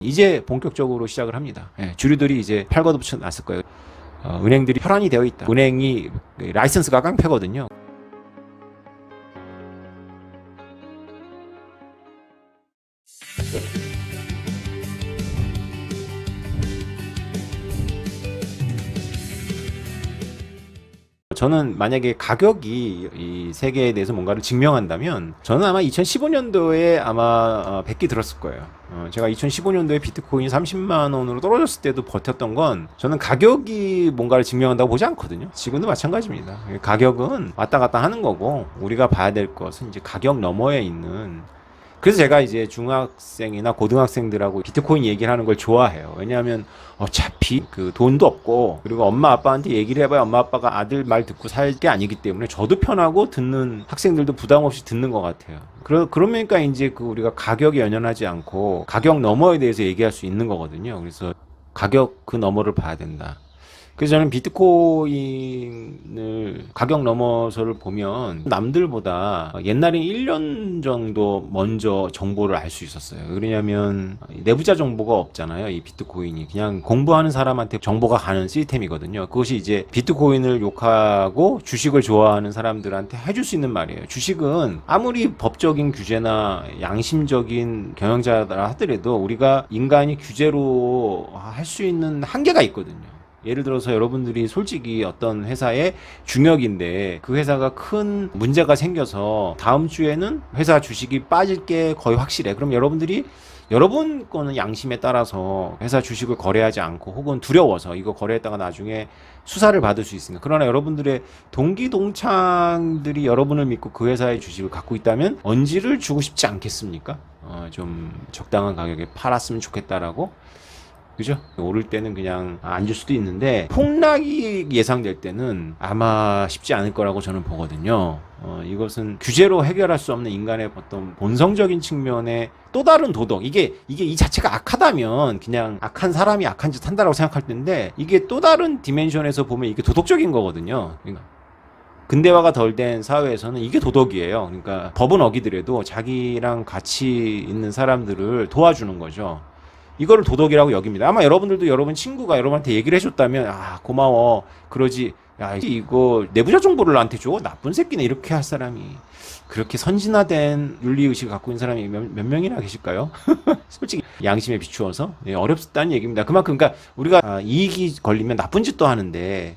이제 본격적으로 시작을 합니다. 주류들이 이제 팔걷어붙여 놨을 거예요. 은행들이 혈안이 되어 있다. 은행이 라이선스가 깡패거든요. 저는 만약에 가격이 이 세계에 대해서 뭔가를 증명한다면 저는 아마 2015년도에 아마 100기 들었을 거예요. 제가 2015년도에 비트코인이 30만 원으로 떨어졌을 때도 버텼던 건 저는 가격이 뭔가를 증명한다고 보지 않거든요. 지금도 마찬가지입니다. 가격은 왔다 갔다 하는 거고 우리가 봐야 될 것은 이제 가격 너머에 있는, 그래서 제가 이제 중학생이나 고등학생들하고 비트코인 얘기를 하는 걸 좋아해요. 왜냐하면 어차피 그 돈도 없고, 그리고 엄마 아빠한테 얘기를 해봐야 엄마 아빠가 아들 말 듣고 살 게 아니기 때문에 저도 편하고 듣는 학생들도 부담 없이 듣는 것 같아요. 그러니까 이제 그 우리가 가격에 연연하지 않고 가격 너머에 대해서 얘기할 수 있는 거거든요. 그래서 가격 그 너머를 봐야 된다. 그래서 저는 비트코인을 가격 넘어서를 보면 남들보다 옛날에 1년 정도 먼저 정보를 알 수 있었어요. 왜냐하면 내부자 정보가 없잖아요. 이 비트코인이 그냥 공부하는 사람한테 정보가 가는 시스템이거든요. 그것이 이제 비트코인을 욕하고 주식을 좋아하는 사람들한테 해줄 수 있는 말이에요. 주식은 아무리 법적인 규제나 양심적인 경영자라 하더라도 우리가 인간이 규제로 할 수 있는 한계가 있거든요. 예를 들어서 여러분들이 솔직히 어떤 회사의 중역인데 그 회사가 큰 문제가 생겨서 다음 주에는 회사 주식이 빠질 게 거의 확실해. 그럼 여러분들이 여러분 거는 양심에 따라서 회사 주식을 거래하지 않고 혹은 두려워서 이거 거래했다가 나중에 수사를 받을 수 있으니까. 그러나 여러분들의 동기 동창들이 여러분을 믿고 그 회사의 주식을 갖고 있다면 언지를 주고 싶지 않겠습니까? 좀 적당한 가격에 팔았으면 좋겠다라고. 그죠? 오를 때는 그냥 안 줄 수도 있는데 폭락이 예상될 때는 아마 쉽지 않을 거라고 저는 보거든요. 이것은 규제로 해결할 수 없는 인간의 어떤 본성적인 측면의 또 다른 도덕. 이게 이 자체가 악하다면 그냥 악한 사람이 악한 짓 한다라고 생각할 텐데 이게 또 다른 디멘션에서 보면 이게 도덕적인 거거든요. 그러니까 근대화가 덜 된 사회에서는 이게 도덕이에요. 그러니까 법은 어기더라도 자기랑 같이 있는 사람들을 도와주는 거죠. 이거를 도덕이라고 여깁니다. 아마 여러분들도 여러분 친구가 여러분한테 얘기를 해줬다면 고마워. 그러지. 야, 이거 내부자 정보를 나한테 줘? 나쁜 새끼네. 이렇게 할 사람이. 그렇게 선진화된 윤리의식을 갖고 있는 사람이 몇 명이나 계실까요? 솔직히 양심에 비추어서 어렵다는 얘기입니다. 그만큼 그러니까 우리가 이익이 걸리면 나쁜 짓도 하는데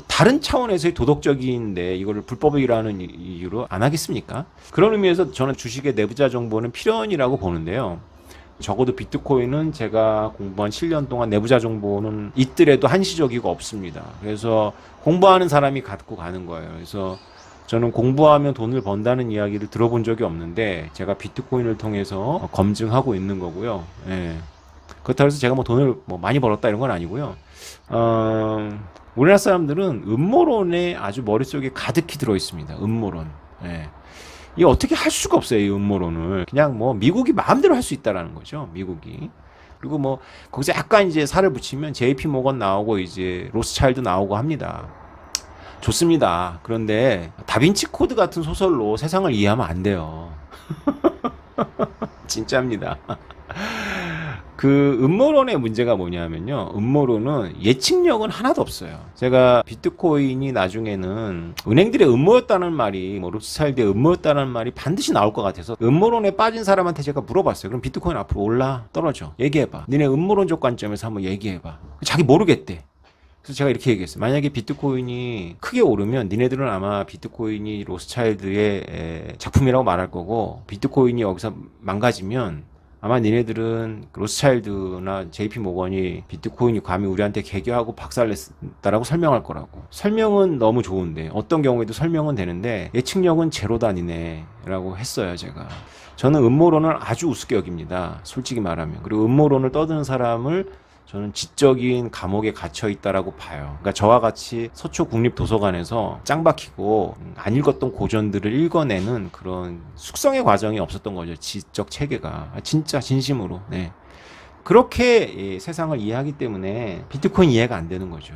다른 차원에서의 도덕적인데 이거를 불법이라는 이유로 안 하겠습니까? 그런 의미에서 저는 주식의 내부자 정보는 필연이라고 보는데요. 적어도 비트코인은 제가 공부한 7년 동안 내부자 정보는 있더라도 한시적이고 없습니다. 그래서 공부하는 사람이 갖고 가는 거예요. 그래서 저는 공부하면 돈을 번다는 이야기를 들어본 적이 없는데 제가 비트코인을 통해서 검증하고 있는 거고요. 그렇다고 해서 제가 뭐 돈을 많이 벌었다 이런 건 아니고요. 우리나라 사람들은 음모론에 아주 머릿속에 가득히 들어있습니다. 음모론. 이 어떻게 할 수가 없어요, 이 음모론을. 그냥 미국이 마음대로 할 수 있다라는 거죠, 미국이. 그리고 거기서 약간 이제 살을 붙이면 JP 모건 나오고 이제 로스차일드 나오고 합니다. 좋습니다. 그런데 다빈치 코드 같은 소설로 세상을 이해하면 안 돼요. 진짜입니다. 그 음모론의 문제가 뭐냐면요. 음모론은 예측력은 하나도 없어요. 제가 비트코인이 나중에는 은행들의 음모였다는 말이 로스차일드의 음모였다는 말이 반드시 나올 것 같아서 음모론에 빠진 사람한테 제가 물어봤어요. 그럼 비트코인 앞으로 올라 떨어져? 얘기해봐. 니네 음모론적 관점에서 한번 얘기해봐. 자기 모르겠대. 그래서 제가 이렇게 얘기했어요. 만약에 비트코인이 크게 오르면 니네들은 아마 비트코인이 로스차일드의 작품이라고 말할 거고, 비트코인이 여기서 망가지면 아마 니네들은 로스차일드나 JP 모건이 비트코인이 감히 우리한테 개교하고 박살냈다라고 설명할 거라고. 설명은 너무 좋은데 어떤 경우에도 설명은 되는데 예측력은 제로다 니네라고 했어요. 제가. 저는 음모론을 아주 우습게 여깁니다. 솔직히 말하면. 그리고 음모론을 떠드는 사람을 저는 지적인 감옥에 갇혀 있다라고 봐요. 그러니까 저와 같이 서초 국립도서관에서 짱 박히고 안 읽었던 고전들을 읽어내는 그런 숙성의 과정이 없었던 거죠. 지적 체계가. 진짜 진심으로. 그렇게 세상을 이해하기 때문에 비트코인 이해가 안 되는 거죠.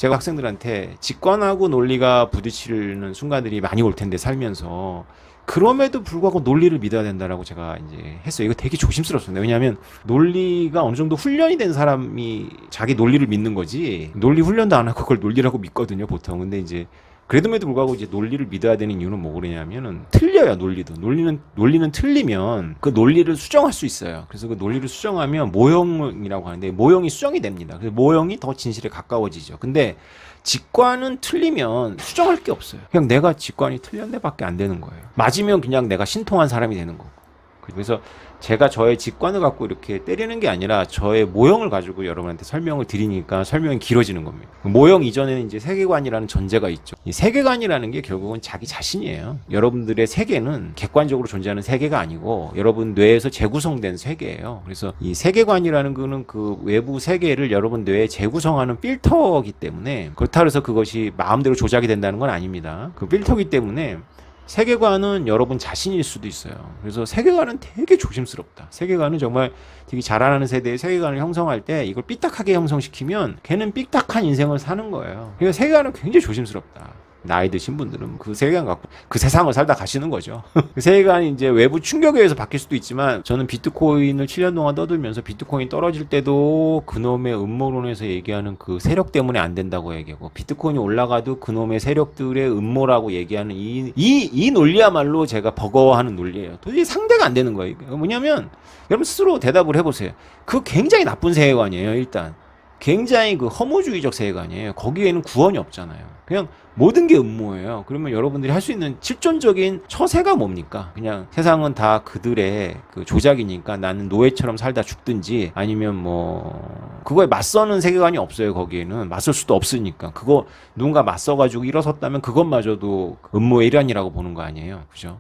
제가 학생들한테 직관하고 논리가 부딪히는 순간들이 많이 올 텐데 살면서 그럼에도 불구하고 논리를 믿어야 된다라고 제가 이제 했어요. 이거 되게 조심스럽습니다. 왜냐하면 논리가 어느 정도 훈련이 된 사람이 자기 논리를 믿는 거지 논리 훈련도 안 하고 그걸 논리라고 믿거든요, 보통. 근데 이제 그래도에도 불구하고 이제 논리를 믿어야 되는 이유는 뭐 그러냐면은 틀려요, 논리도. 논리는 틀리면 그 논리를 수정할 수 있어요. 그래서 그 논리를 수정하면 모형이라고 하는데 모형이 수정이 됩니다. 그래서 모형이 더 진실에 가까워지죠. 근데 직관은 틀리면 수정할 게 없어요. 그냥 내가 직관이 틀렸네밖에 안 되는 거예요. 맞으면 그냥 내가 신통한 사람이 되는 거고. 그래서 제가 저의 직관을 갖고 이렇게 때리는 게 아니라 저의 모형을 가지고 여러분한테 설명을 드리니까 설명이 길어지는 겁니다. 모형 이전에는 이제 세계관이라는 전제가 있죠. 이 세계관이라는 게 결국은 자기 자신이에요. 여러분들의 세계는 객관적으로 존재하는 세계가 아니고 여러분 뇌에서 재구성된 세계예요. 그래서 이 세계관이라는 거는 그 외부 세계를 여러분 뇌에 재구성하는 필터이기 때문에 그렇다고 해서 그것이 마음대로 조작이 된다는 건 아닙니다. 그 필터이기 때문에 세계관은 여러분 자신일 수도 있어요. 그래서 세계관은 되게 조심스럽다. 세계관은 정말 되게 자라나는 세대의 세계관을 형성할 때 이걸 삐딱하게 형성시키면 걔는 삐딱한 인생을 사는 거예요. 그러니까 세계관은 굉장히 조심스럽다. 나이 드신 분들은 그 세계관 갖고 그 세상을 살다 가시는 거죠. 그 세계관이 이제 외부 충격에 의해서 바뀔 수도 있지만 저는 비트코인을 7년 동안 떠들면서 비트코인 떨어질 때도 그놈의 음모론에서 얘기하는 그 세력 때문에 안 된다고 얘기하고 비트코인이 올라가도 그놈의 세력들의 음모라고 얘기하는 이 논리야말로 제가 버거워하는 논리예요. 도저히 상대가 안 되는 거예요. 뭐냐면 여러분 스스로 대답을 해보세요. 그거 굉장히 나쁜 세계관이에요. 일단 굉장히 그 허무주의적 세계관이에요. 거기에는 구원이 없잖아요. 그냥 모든 게 음모예요. 그러면 여러분들이 할 수 있는 실존적인 처세가 뭡니까? 그냥 세상은 다 그들의 그 조작이니까 나는 노예처럼 살다 죽든지 아니면 뭐 그거에 맞서는 세계관이 없어요. 거기에는 맞설 수도 없으니까 그거 누군가 맞서가지고 일어섰다면 그것마저도 음모의 일환이라고 보는 거 아니에요. 그죠?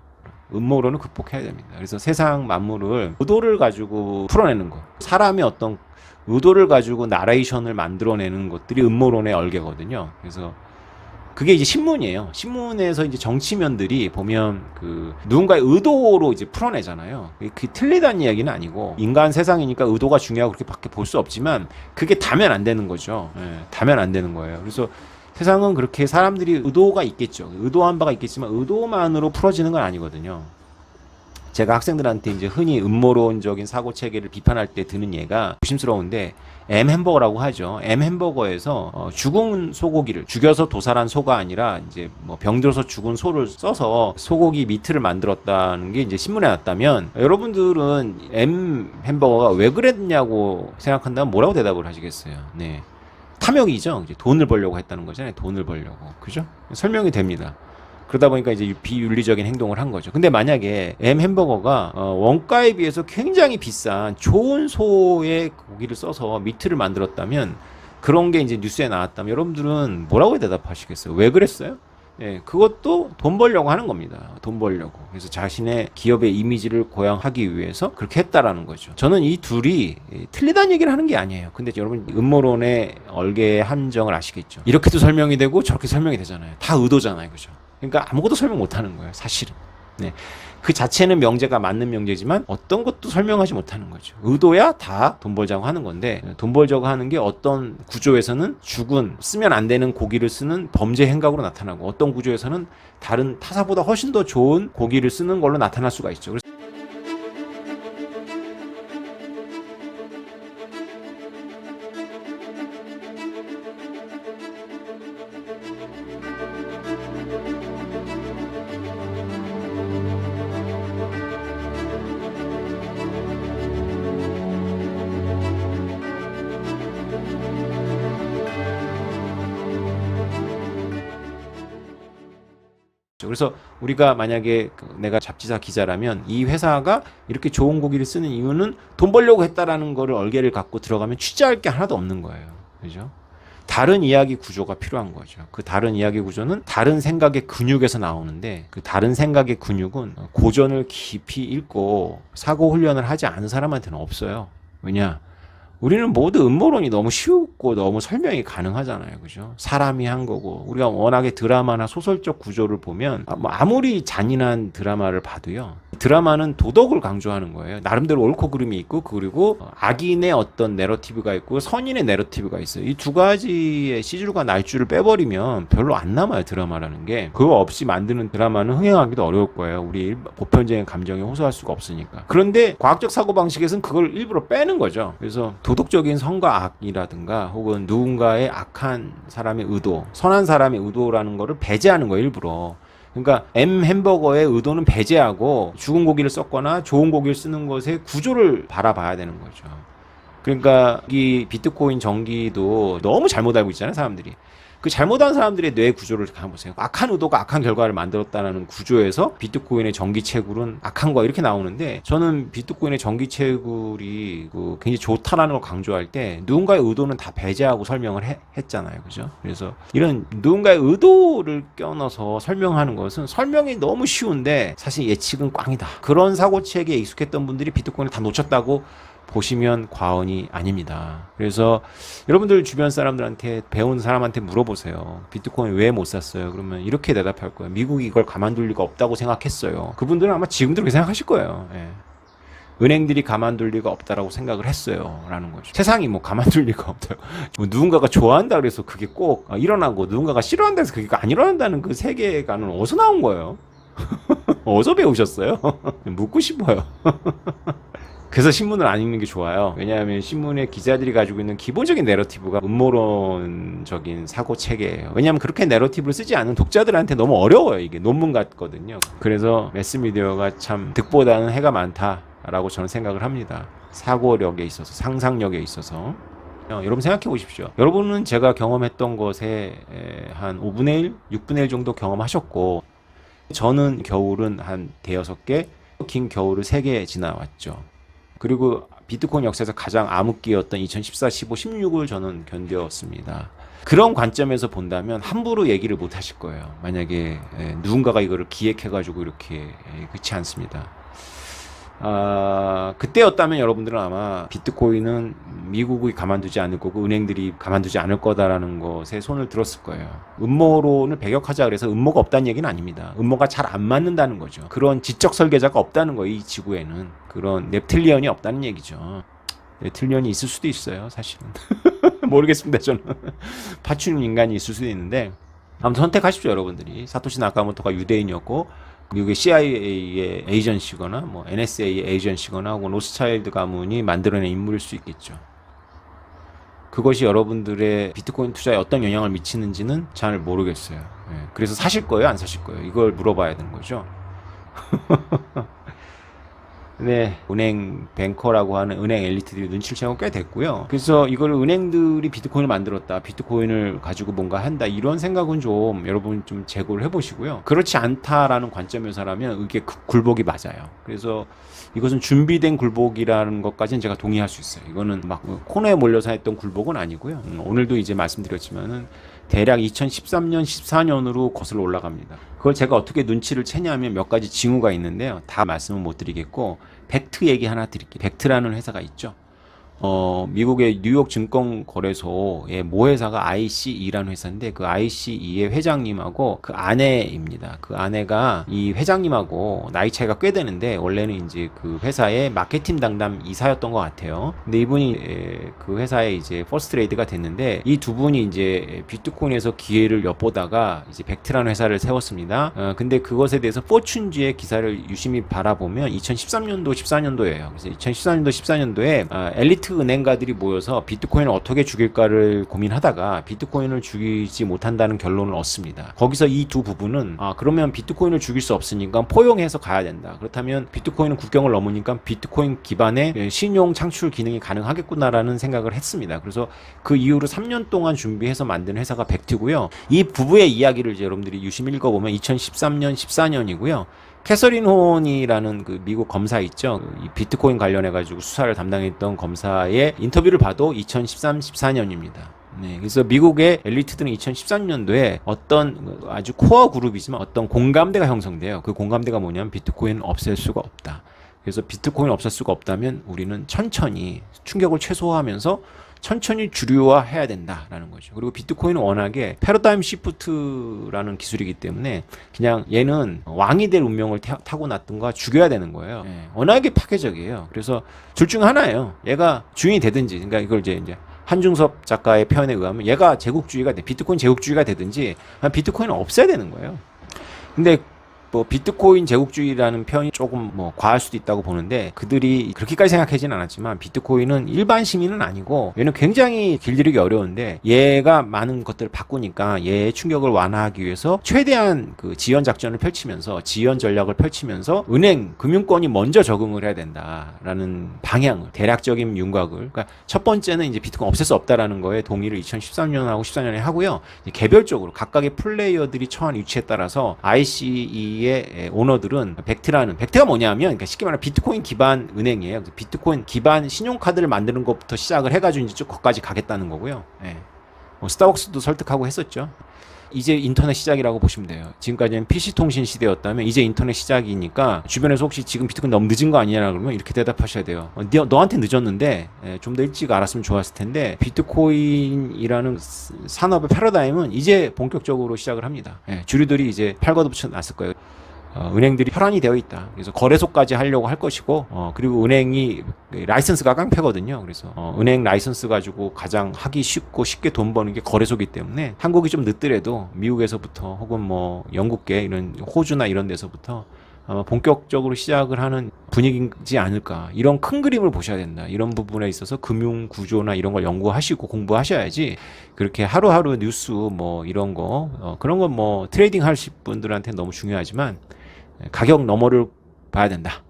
음모론을 극복해야 됩니다. 그래서 세상 만물을 의도를 가지고 풀어내는 거, 사람의 어떤 의도를 가지고 나레이션을 만들어내는 것들이 음모론의 얼개거든요. 그래서 그게 이제 신문이에요. 신문에서 이제 정치면들이 보면 그 누군가의 의도로 이제 풀어내잖아요. 그게 틀리다는 이야기는 아니고 인간 세상이니까 의도가 중요하고 그렇게밖에 볼 수 없지만 그게 다면 안 되는 거죠. 예, 다면 안 되는 거예요. 그래서 세상은 그렇게 사람들이 의도가 있겠죠. 의도한 바가 있겠지만 의도만으로 풀어지는 건 아니거든요. 제가 학생들한테 이제 흔히 음모론적인 사고 체계를 비판할 때 드는 예가 조심스러운데 M 햄버거라고 하죠. M 햄버거에서 죽은 소고기를 죽여서 도살한 소가 아니라 이제 뭐 병들어서 죽은 소를 써서 소고기 미트를 만들었다는 게 이제 신문에 났다면 여러분들은 M 햄버거가 왜 그랬냐고 생각한다면 뭐라고 대답을 하시겠어요? 네. 탐욕이죠. 이제 돈을 벌려고 했다는 거잖아요. 돈을 벌려고. 그죠? 설명이 됩니다. 그러다 보니까 이제 비윤리적인 행동을 한 거죠. 근데 만약에 M 햄버거가 원가에 비해서 굉장히 비싼 좋은 소의 고기를 써서 미트를 만들었다면 그런 게 이제 뉴스에 나왔다면 여러분들은 뭐라고 대답하시겠어요? 왜 그랬어요? 예, 그것도 돈 벌려고 하는 겁니다. 돈 벌려고. 그래서 자신의 기업의 이미지를 고양하기 위해서 그렇게 했다라는 거죠. 저는 이 둘이 틀리다는 얘기를 하는 게 아니에요. 근데 여러분 음모론의 얼개의 함정을 아시겠죠? 이렇게도 설명이 되고 저렇게 설명이 되잖아요. 다 의도잖아요. 그죠? 그러니까 아무것도 설명 못 하는 거예요, 사실은. 네. 그 자체는 명제가 맞는 명제지만 어떤 것도 설명하지 못하는 거죠. 의도야 다 돈 벌자고 하는 건데 돈 벌자고 하는 게 어떤 구조에서는 죽은 쓰면 안 되는 고기를 쓰는 범죄 행각으로 나타나고 어떤 구조에서는 다른 타사보다 훨씬 더 좋은 고기를 쓰는 걸로 나타날 수가 있죠. 그래서 우리가 만약에 내가 잡지사 기자라면 이 회사가 이렇게 좋은 고기를 쓰는 이유는 돈 벌려고 했다라는 거를 얼개를 갖고 들어가면 취재할 게 하나도 없는 거예요. 그죠? 다른 이야기 구조가 필요한 거죠. 그 다른 이야기 구조는 다른 생각의 근육에서 나오는데 그 다른 생각의 근육은 고전을 깊이 읽고 사고 훈련을 하지 않은 사람한테는 없어요. 왜냐? 우리는 모두 음모론이 너무 쉽고 너무 설명이 가능하잖아요. 그죠? 사람이 한 거고. 우리가 워낙에 드라마나 소설적 구조를 보면 아무리 잔인한 드라마를 봐도요. 드라마는 도덕을 강조하는 거예요. 나름대로 옳고 그름이 있고, 그리고 악인의 어떤 내러티브가 있고 선인의 내러티브가 있어요. 이 두 가지의 시줄과 날줄을 빼버리면 별로 안 남아요. 드라마라는 게. 그거 없이 만드는 드라마는 흥행하기도 어려울 거예요. 우리 보편적인 감정에 호소할 수가 없으니까. 그런데 과학적 사고방식에서는 그걸 일부러 빼는 거죠. 그래서 도덕적인 선과 악이라든가 혹은 누군가의 악한 사람의 의도, 선한 사람의 의도라는 거를 배제하는 거예요. 일부러. 그러니까 M 햄버거의 의도는 배제하고 죽은 고기를 썼거나 좋은 고기를 쓰는 것의 구조를 바라봐야 되는 거죠. 그러니까 이 비트코인 전기도 너무 잘못 알고 있잖아요, 사람들이. 그 잘못한 사람들의 뇌 구조를 가보세요. 악한 의도가 악한 결과를 만들었다는 구조에서 비트코인의 전기 채굴은 악한 거야 이렇게 나오는데, 저는 비트코인의 전기 채굴이 굉장히 좋다라는 걸 강조할 때 누군가의 의도는 다 배제하고 설명을 했잖아요, 그죠? 그래서 이런 누군가의 의도를 껴넣어서 설명하는 것은 설명이 너무 쉬운데 사실 예측은 꽝이다. 그런 사고체계에 익숙했던 분들이 비트코인을 다 놓쳤다고 보시면 과언이 아닙니다. 그래서 여러분들 주변 사람들한테, 배운 사람한테 물어보세요. 비트코인 왜 못 샀어요? 그러면 이렇게 대답할 거예요. 미국이 이걸 가만둘 리가 없다고 생각했어요. 그분들은 아마 지금도 그렇게 생각하실 거예요. 예. 은행들이 가만둘 리가 없다라고 생각을 했어요. 라는 거죠. 세상이 뭐 가만둘 리가 없다요. 뭐 누군가가 좋아한다 그래서 그게 꼭 일어나고 누군가가 싫어한다 해서 그게 안 일어난다는 그 세계관은 어디서 나온 거예요? 어디서 배우셨어요? 묻고 싶어요. 그래서 신문을 안 읽는 게 좋아요. 왜냐하면 신문의 기자들이 가지고 있는 기본적인 내러티브가 음모론적인 사고 체계예요. 왜냐하면 그렇게 내러티브를 쓰지 않는 독자들한테 너무 어려워요. 이게 논문 같거든요. 그래서 매스미디어가 참 득보다는 해가 많다라고 저는 생각을 합니다. 사고력에 있어서, 상상력에 있어서. 여러분 생각해 보십시오. 여러분은 제가 경험했던 것에 한 5분의 1, 6분의 1 정도 경험하셨고, 저는 겨울은 한 대여섯 개, 긴 겨울을 3개 지나왔죠. 그리고 비트코인 역사에서 가장 암흑기였던 2014, 15, 16을 저는 견뎠습니다. 그런 관점에서 본다면 함부로 얘기를 못 하실 거예요. 만약에 누군가가 이거를 기획해가지고 이렇게, 그렇지 않습니다. 그때였다면 여러분들은 아마 비트코인은 미국이 가만두지 않을 거고 은행들이 가만두지 않을 거다라는 것에 손을 들었을 거예요. 음모론을 배격하자 그래서 음모가 없다는 얘기는 아닙니다. 음모가 잘 안 맞는다는 거죠. 그런 지적 설계자가 없다는 거예요. 이 지구에는. 그런 넵틸리언이 없다는 얘기죠. 넵틸리언이 있을 수도 있어요. 사실은. 모르겠습니다. 저는. 파충 인간이 있을 수도 있는데 아무튼 선택하십시오. 여러분들이. 사토시 나카모토가 유대인이었고 미국의 CIA의 에이전시거나 뭐 NSA의 에이전시거나 혹은 로스차일드 가문이 만들어낸 인물일 수 있겠죠. 그것이 여러분들의 비트코인 투자에 어떤 영향을 미치는지는 잘 모르겠어요. 그래서 사실 거예요? 안 사실 거예요? 이걸 물어봐야 되는 거죠. 네, 은행 뱅커라고 하는 은행 엘리트들이 눈치를 채고 꽤 됐고요. 그래서 이걸 은행들이 비트코인을 만들었다, 비트코인을 가지고 뭔가 한다, 이런 생각은 좀 여러분 좀 재고를 해보시고요. 그렇지 않다라는 관점에서라면 이게 굴복이 맞아요. 그래서 이것은 준비된 굴복이라는 것까지는 제가 동의할 수 있어요. 이거는 막 코너에 몰려서 했던 굴복은 아니고요. 오늘도 이제 말씀드렸지만은 대략 2013년, 14년으로 거슬러 올라갑니다. 그걸 제가 어떻게 눈치를 채냐면 몇 가지 징후가 있는데요. 다 말씀은 못 드리겠고 벡트 얘기 하나 드릴게요. 벡트라는 회사가 있죠. 미국의 뉴욕 증권거래소의 모회사가 ICE라는 회사인데 그 ICE의 회장님하고 그 아내입니다. 그 아내가 이 회장님하고 나이 차이가 꽤 되는데 원래는 이제 그 회사의 마케팅 담당 이사였던 것 같아요. 근데 이분이 그 회사에 이제 퍼스트레이드가 됐는데 이 두 분이 이제 비트코인에서 기회를 엿보다가 이제 벡트라는 회사를 세웠습니다. 근데 그것에 대해서 포춘지의 기사를 유심히 바라보면 2013년도, 14년도예요. 그래서 2013년도, 14년도에 엘리트 은행가들이 모여서 비트코인을 어떻게 죽일까를 고민하다가 비트코인을 죽이지 못한다는 결론을 얻습니다. 거기서 이 두 부분은 그러면 비트코인을 죽일 수 없으니까 포용해서 가야 된다. 그렇다면 비트코인은 국경을 넘으니까 비트코인 기반의 신용 창출 기능이 가능하겠구나라는 생각을 했습니다. 그래서 그 이후로 3년 동안 준비해서 만든 회사가 벡트고요. 이 부부의 이야기를 이제 여러분들이 유심히 읽어보면 2013년, 14년이고요. 캐서린 혼이라는 그 미국 검사 있죠. 이 비트코인 관련해가지고 수사를 담당했던 검사의 인터뷰를 봐도 2013, 14년입니다. 네, 그래서 미국의 엘리트들은 2013년도에 어떤 아주 코어 그룹이지만 어떤 공감대가 형성돼요. 그 공감대가 뭐냐면 비트코인은 없앨 수가 없다. 그래서 비트코인 없앨 수가 없다면 우리는 천천히 충격을 최소화하면서 천천히 주류화해야 된다라는 거죠. 그리고 비트코인은 워낙에 패러다임 시프트라는 기술이기 때문에 그냥 얘는 왕이 될 운명을 타고났던가 죽여야 되는 거예요. 워낙에 파괴적이에요. 그래서 둘 중 하나예요. 얘가 주인이 되든지, 그러니까 이걸 이제 한중섭 작가의 표현에 의하면 얘가 제국주의가 비트코인 제국주의가 되든지 비트코인은 없애야 되는 거예요. 근데 뭐 비트코인 제국주의라는 표현이 조금 뭐 과할 수도 있다고 보는데 그들이 그렇게까지 생각하지는 않았지만 비트코인은 일반 시민은 아니고 얘는 굉장히 길들이기 어려운데 얘가 많은 것들을 바꾸니까 얘의 충격을 완화하기 위해서 최대한 그 지연 작전을 펼치면서 지연 전략을 펼치면서 은행 금융권이 먼저 적응을 해야 된다라는 방향을 대략적인 윤곽을 그러니까 첫 번째는 이제 비트코인 없앨 수 없다라는 거에 동의를 2013년하고 14년에 하고요. 개별적으로 각각의 플레이어들이 처한 위치에 따라서 ICE의 오너들은 벡트가 뭐냐면 그러니까 쉽게 말하면 비트코인 기반 은행이에요. 비트코인 기반 신용카드를 만드는 것부터 시작을 해가지고 이제 쭉 거기까지 가겠다는 거고요. 스타벅스도 설득하고 했었죠. 이제 인터넷 시작이라고 보시면 돼요. 지금까지는 PC통신 시대였다면 이제 인터넷 시작이니까 주변에서 혹시 지금 비트코인 너무 늦은 거 아니냐 그러면 이렇게 대답하셔야 돼요. 너한테 늦었는데 좀 더 일찍 알았으면 좋았을 텐데 비트코인이라는 산업의 패러다임은 이제 본격적으로 시작을 합니다. 주류들이 이제 팔걷어붙여 놨을 거예요. 은행들이 혈안이 되어 있다. 그래서 거래소까지 하려고 할 것이고, 그리고 은행이 라이선스가 깡패거든요. 그래서 은행 라이선스 가지고 가장 하기 쉽고 쉽게 돈 버는 게 거래소기 때문에 한국이 좀 늦더라도 미국에서부터 혹은 뭐 영국계 이런 호주나 이런 데서부터 아마 본격적으로 시작을 하는 분위기지 않을까. 이런 큰 그림을 보셔야 된다. 이런 부분에 있어서 금융 구조나 이런 걸 연구하시고 공부하셔야지 그렇게 하루하루 뉴스 뭐 이런 거 그런 건 뭐 트레이딩 하실 분들한테 너무 중요하지만 가격 너머를 봐야 된다.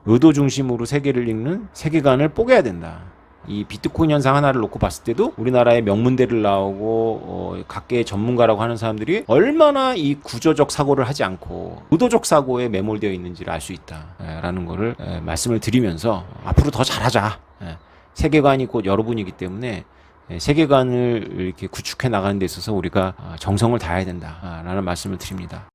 의도 중심으로 세계를 읽는 세계관을 뽀개야 된다. 이 비트코인 현상 하나를 놓고 봤을 때도 우리나라의 명문대를 나오고 각계의 전문가라고 하는 사람들이 얼마나 이 구조적 사고를 하지 않고 의도적 사고에 매몰되어 있는지를 알 수 있다라는 거를 말씀을 드리면서 앞으로 더 잘하자. 세계관이 곧 여러분이기 때문에 세계관을 이렇게 구축해 나가는 데 있어서 우리가 정성을 다해야 된다라는 말씀을 드립니다.